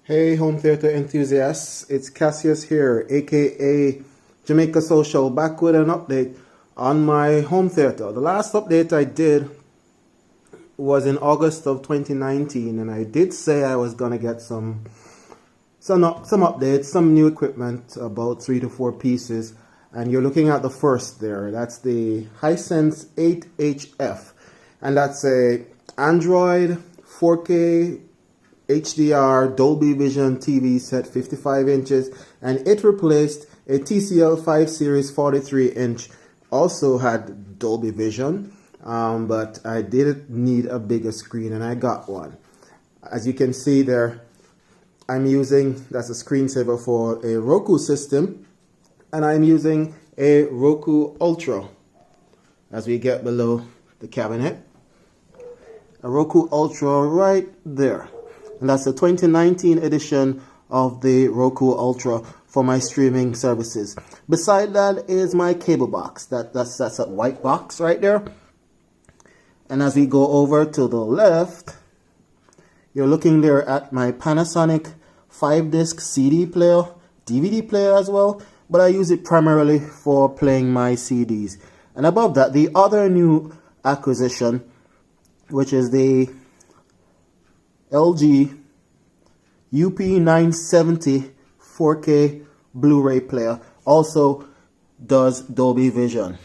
Hey home theater enthusiasts, it's Cassius here, aka Jamaica Social, back with an update on my home theater. The last update I did was in August of 2019, and I did say I was gonna get some updates, some new equipment, about 3 to 4 pieces, and you're looking at the first there. That's the Hisense 8HF, and that's a Android 4K HDR Dolby Vision TV set, 55 inches, and it replaced a TCL 5 Series 43 inch, also had Dolby Vision, but I didn't need a bigger screen, and I got one. As you can see there, I'm using, that's a screensaver for a Roku system, and I'm using a Roku Ultra. As we get below the cabinet, a Roku Ultra right there. And that's the 2019 edition of the Roku Ultra for my streaming services. Beside that is my cable box. That's a white box right there. And as we go over to the left, you're looking there at my Panasonic 5-disc CD player, DVD player as well, but I use it primarily for playing my CDs. And above that, the other new acquisition, which is the LG UP970 4K Blu-ray player, also does Dolby Vision.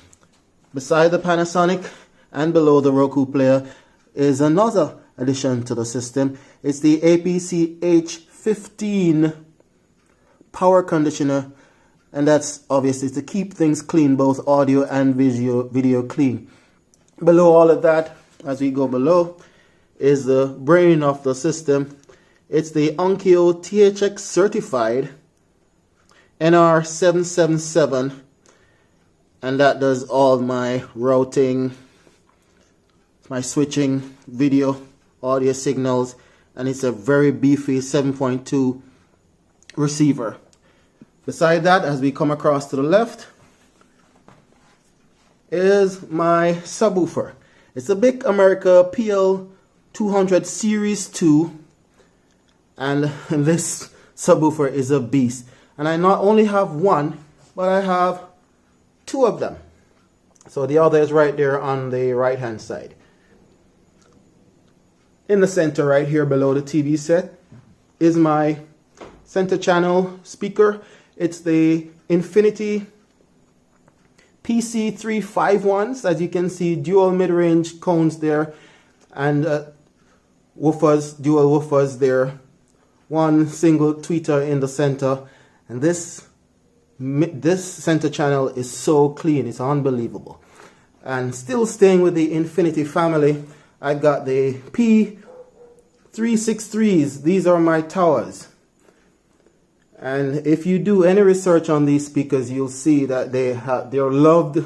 Beside the Panasonic and below the Roku player is another addition to the system. It's the APC H15 power conditioner, and that's obviously to keep things clean, both audio and video clean. Below all of that, as we go below, is the brain of the system. It's the Onkyo THX certified NR777, and that does all my routing, my switching, video, audio signals, and it's a very beefy 7.2 receiver. Beside that, as we come across to the left, is my subwoofer. It's a Big America PL200 Series 2, and this subwoofer is a beast. And I not only have one, but I have 2 of them. So the other is right there on the right hand side. In the center right here below the TV set is my center channel speaker. It's the Infinity PC351s. As you can see, dual mid-range cones there, and woofers, dual woofers there, one single tweeter in the center, and this center channel is so clean, it's unbelievable. And still staying with the Infinity family, I got the P363s. These are my towers. And if you do any research on these speakers, you'll see that they're loved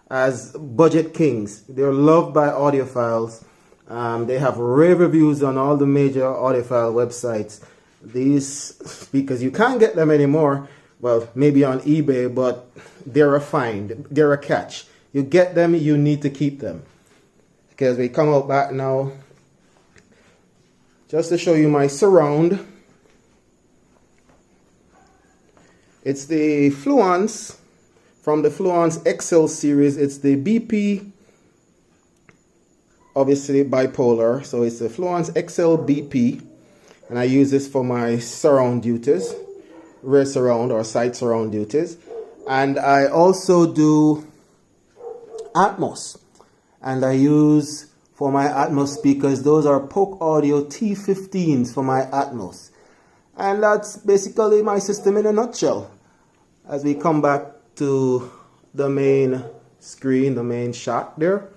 as budget kings. They're loved by audiophiles. They have rave reviews on all the major audiophile websites. These speakers, you can't get them anymore. Well, maybe on eBay, but they're a find. They're a catch. You get them, you need to keep them. Okay, as we come out back now, just to show you my surround. It's the Fluence, from the Fluence XL series. It's the BP, obviously bipolar. So it's the Fluence XLBP. And I use this for my surround duties, rear surround or side surround duties. And I also do Atmos. And I use for my Atmos speakers, those are Polk Audio T15s for my Atmos. And that's basically my system in a nutshell. As we come back to the main screen, the main shot there.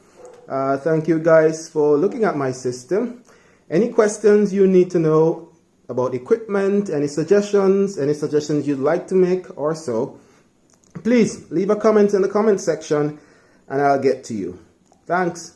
Thank you guys for looking at my system. Any questions you need to know about equipment, any suggestions you'd like to make or so, please leave a comment in the comment section and I'll get to you. Thanks.